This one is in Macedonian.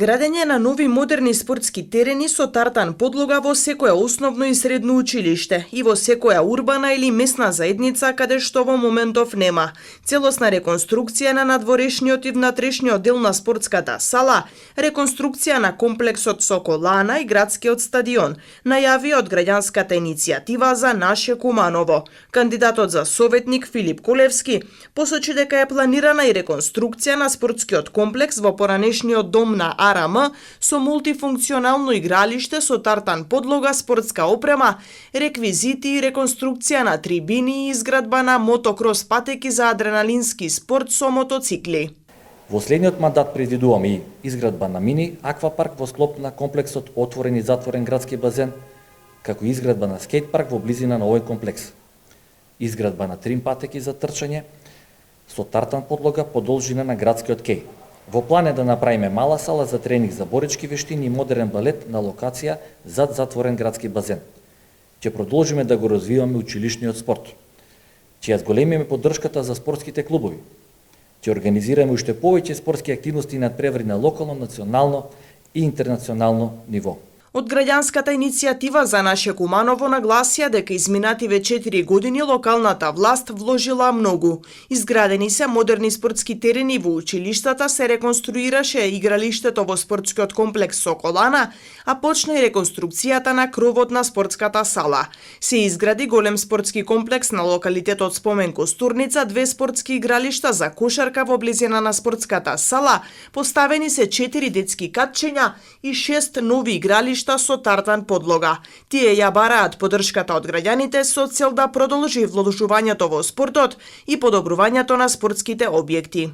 Градење на нови модерни спортски терени со тартан подлога во секое основно и средно училиште и во секоја урбана или месна заедница каде што во моментов нема. Целосна реконструкција на надворешниот и внатрешниот дел на спортската сала, реконструкција на комплексот Соколана и градскиот стадион, најави од граѓанската иницијатива за наше Куманово. Кандидатот за советник Филип Колевски посочи дека е планирана и реконструкција на спортскиот комплекс во поранешниот дом на АРМ со мултифункционално игралиште со тартан подлога, спортска опрема, реквизити и реконструкција на трибини и изградба на мотокрос патеки за адреналински спорт со мотоцикли. Во следниот мандат предвидуваме и изградба на мини аквапарк во склоп на комплексот отворен и затворен градски базен, како и изградба на скейт парк во близина на овој комплекс. Изградба на трим патеки за трчање со тартан подлога по должина на градскиот кеј. Во план е да направиме мала сала за тренинг за боречки вештини и модерен балет на локација зад затворен градски базен. Ќе продолжиме да го развиваме училишниот спорт. Ќе ја зголемиме поддршката за спортските клубови. Ќе организираме уште повеќе спортски активности и надпревари на локално, национално и интернационално ниво. Од граѓанската иницијатива за наше Куманово нагласија дека изминативе 4 години локалната власт вложила многу. Изградени се модерни спортски терени во училиштата, се реконструираше игралиштето во спортскиот комплекс Соколана, а почна и реконструкцијата на кровот на спортската сала. Се изгради голем спортски комплекс на локалитетот Спомен Костурница, 2 спортски игралишта за кошарка во близина на спортската сала, поставени се 4 детски катчења и 6 нови игралишта со тартан подлога. Тие ја бараат поддршката од граѓаните со цел да продолжи вложувањето во спортот и подобрувањето на спортските објекти.